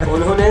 انہوں نے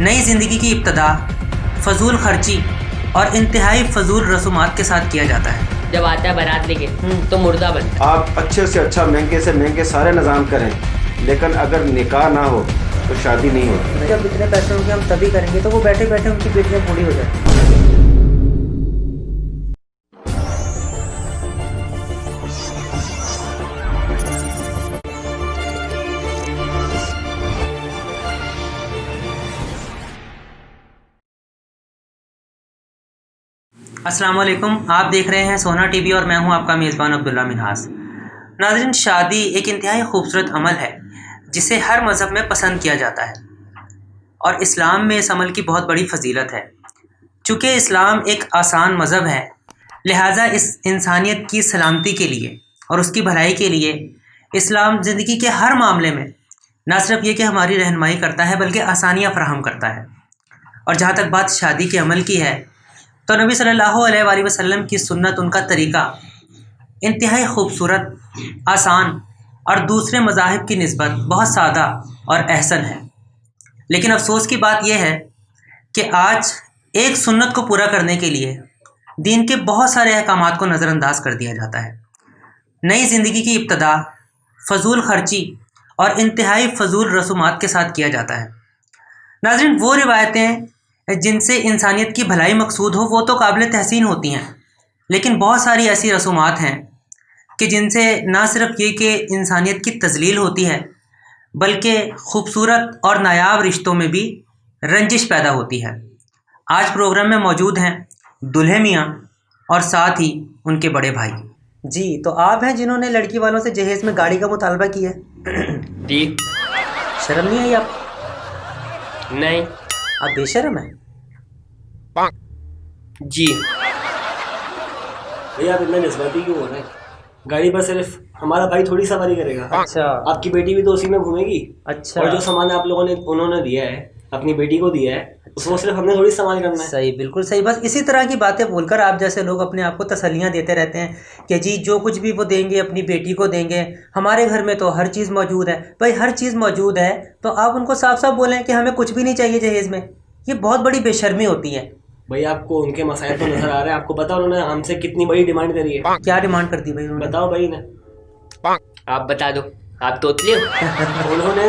نئی زندگی کی ابتدا فضول خرچی اور انتہائی فضول رسومات کے ساتھ کیا جاتا ہے۔ جب آتا ہے بارات لے کے تو مردہ بنتا ہے۔ آپ اچھے سے اچھا مہنگے سے مہنگے سارے نظام کریں، لیکن اگر نکاح نہ ہو تو شادی نہیں ہوتی۔ جب اتنے پیسے ہوں گے ہم تبھی کریں گے تو وہ بیٹھے بیٹھے ان کی بیٹیاں بوڑھی ہو جائیں۔ السلام علیکم، آپ دیکھ رہے ہیں سونا ٹی وی اور میں ہوں آپ کا میزبان عبداللہ منہاس۔ ناظرین، شادی ایک انتہائی خوبصورت عمل ہے جسے ہر مذہب میں پسند کیا جاتا ہے، اور اسلام میں اس عمل کی بہت بڑی فضیلت ہے۔ چونکہ اسلام ایک آسان مذہب ہے، لہٰذا اس انسانیت کی سلامتی کے لیے اور اس کی بھلائی کے لیے اسلام زندگی کے ہر معاملے میں نہ صرف یہ کہ ہماری رہنمائی کرتا ہے بلکہ آسانیاں فراہم کرتا ہے۔ اور جہاں تک بات شادی کے عمل کی ہے تو نبی صلی اللہ علیہ وآلہ وسلم کی سنت، ان کا طریقہ انتہائی خوبصورت، آسان اور دوسرے مذاہب کی نسبت بہت سادہ اور احسن ہے۔ لیکن افسوس کی بات یہ ہے کہ آج ایک سنت کو پورا کرنے کے لیے دین کے بہت سارے احکامات کو نظر انداز کر دیا جاتا ہے۔ نئی زندگی کی ابتدا فضول خرچی اور انتہائی فضول رسومات کے ساتھ کیا جاتا ہے۔ ناظرین، وہ روایتیں جن سے انسانیت کی بھلائی مقصود ہو وہ تو قابل تحسین ہوتی ہیں، لیکن بہت ساری ایسی رسومات ہیں کہ جن سے نہ صرف یہ کہ انسانیت کی تذلیل ہوتی ہے بلکہ خوبصورت اور نایاب رشتوں میں بھی رنجش پیدا ہوتی ہے۔ آج پروگرام میں موجود ہیں دلہے میاں اور ساتھ ہی ان کے بڑے بھائی۔ جی، تو آپ ہیں جنہوں نے لڑکی والوں سے جہیز میں گاڑی کا مطالبہ کیا ہے؟ جی شرم نہیں آئی آپ؟ نہیں آپ بے شرم ہیں۔ جی بھیا آپ اتنا جذباتی کیوں ہو رہے ہیں؟ گاڑی پر صرف ہمارا بھائی تھوڑی سواری کرے گا، اچھا آپ کی بیٹی بھی تو اسی میں گھومے گی۔ اچھا، اور جو سامان آپ لوگوں نے انہوں نے دیا ہے اپنی بیٹی کو دیا ہے اس کو صرف ہم نے تھوڑی استعمال کرنا ہے۔ صحیح، بالکل صحیح۔ بس اسی طرح کی باتیں بول کر آپ جیسے لوگ اپنے آپ کو تسلیاں دیتے رہتے ہیں کہ جی جو کچھ بھی وہ دیں گے اپنی بیٹی کو دیں گے، ہمارے گھر میں تو ہر چیز موجود ہے۔ بھائی ہر چیز موجود ہے تو آپ ان کو صاف صاف بولیں کہ ہمیں کچھ بھی نہیں چاہیے جہیز میں۔ یہ بہت بڑی بے شرمی ہوتی ہے۔ بھائی آپ کو ان کے مسائل تو نظر آ رہے ہیں، آپ کو پتا انہوں نے ہم سے کتنی بڑی ڈیمانڈ کری ہے۔ کیا ڈیمانڈ کرتی بھائی انہوں نے؟ بتاؤ بھائی نے۔ آپ بتا دو، آپ توتلی ہو۔ انہوں نے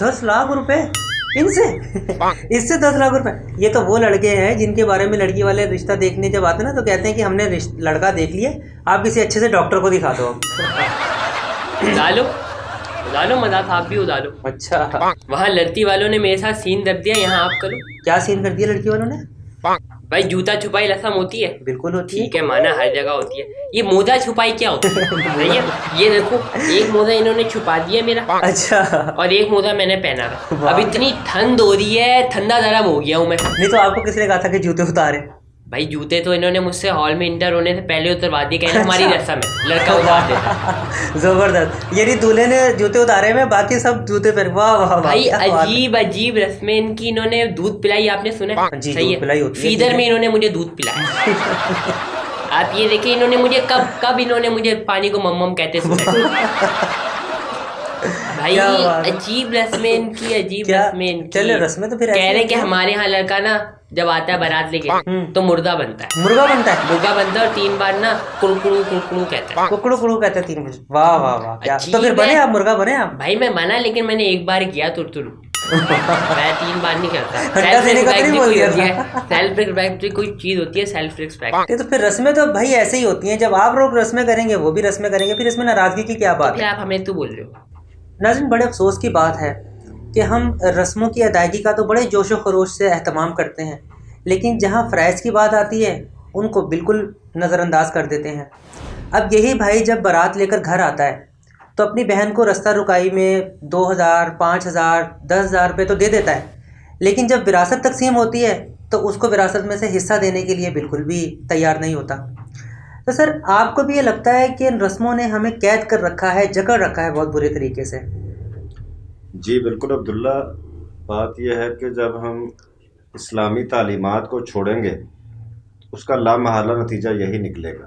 10 لاکھ روپے ان سے؟ اس سے 10 لاکھ روپے؟ یہ تو وہ لڑکے ہیں جن کے بارے میں لڑکی والے رشتہ دیکھنے جب آتے ہیں نا تو کہتے ہیں کہ ہم نے لڑکا دیکھ لیا، آپ کسی اچھے سے ڈاکٹر کو دکھا دو۔ ادا لو مذاق، آپ بھی ادا لو۔ اچھا، وہاں لڑکی والوں نے میرے ساتھ سین رکھ دیا، یہاں آپ کرو۔ کیا سین کر دیا لڑکی والوں نے؟ بھائی جوتا چھپائی رسم ہوتی ہے، بالکل ہوتی ہے۔ ٹھیک ہے، مانا ہر جگہ ہوتی ہے۔ یہ موزہ چھپائی کیا ہوتی ہے؟ بھیا یہ دیکھو، ایک موزہ انہوں نے چھپا دیا میرا اچھا، اور ایک موزہ میں نے پہنا تھا۔ اب اتنی ٹھنڈ ہو رہی ہے، ٹھنڈا گرم ہو گیا ہوں میں۔ نہیں تو آپ کو کس نے کہا تھا کہ جوتے اتارے؟ بھائی جوتے تو انہوں نے مجھ سے ہال میں انٹر ہونے سے پہلے اتروا دیے، کہنا ہماری رسم ہے، لڑکا اتار دیتا۔ زبردست، یعنی دولہے نے جوتے اتارے میں باقی سب جوتے پہن۔ واہ واہ واہ، بھائی کیا بات ہے۔ عجیب عجیب رسمیں ان کی۔ انہوں نے دودھ پلائی، آپ نے سنا؟ جی، صحیح دودھ پلائی ہوتی ہے۔ فیدر میں انہوں نے مجھے دودھ پلایا۔ آپ یہ دیکھیں انہوں نے مجھے کب انہوں نے مجھے پانی کو مم کہتے سنا۔ بھائی عجیب رسمیں ان کی، عجیب رسمیں ان کی۔ چلے رسمیں تو پھر کہہ رہے کہ ہمارے ہاں لڑکا نا جب آتا ہے بارات لے کے تو مردہ بنتا ہے، مرغا بنتا ہے، مرغا بنتا ہے اور 3 بار نا کڑکڑو کڑکڑو کہتا ہے۔ ککڑو کڑو کہتے ہیں 3 بجے۔ واہ واہ واہ، کیا عجیب تو پھر بنے ہے۔ آپ مرغا بنے آپ؟ بھائی میں بنا، لیکن میں نے ایک بار کیا ترترو، میں 3 بار نہیں کرتا۔ ٹھنڈا دینے کا تو نہیں بول دیا سیلف ریسپیکٹ کوئی چیز ہوتی ہے، سیلف ریسپیکٹ۔ یہ تو پھر رسمیں تو بھائی ایسے ہی ہوتی ہیں، جب آپ لوگ رسمیں کریں گے وہ بھی رسمیں کریں گے، پھر اس میں ناراضگی کی کیا بات پھر ہے؟ آپ ہمیں تو بول رہے ہو۔ ناظرین، بڑے افسوس کی بات ہے کہ ہم رسموں کی ادائیگی کا تو بڑے جوش و خروش سے اہتمام کرتے ہیں، لیکن جہاں فرائض کی بات آتی ہے ان کو بالکل نظر انداز کر دیتے ہیں۔ اب یہی بھائی جب بارات لے کر گھر آتا ہے تو اپنی بہن کو رستہ رکائی میں 2000، 5000، 10,000 روپے تو دے دیتا ہے، لیکن جب وراثت تقسیم ہوتی ہے تو اس کو وراثت میں سے حصہ دینے کے لیے بالکل بھی تیار نہیں ہوتا۔ تو سر، آپ کو بھی یہ لگتا ہے کہ ان رسموں نے ہمیں قید کر رکھا ہے، جکڑ رکھا ہے بہت برے طریقے سے؟ جی بالکل عبداللہ، بات یہ ہے کہ جب ہم اسلامی تعلیمات کو چھوڑیں گے اس کا لامحالہ نتیجہ یہی نکلے گا۔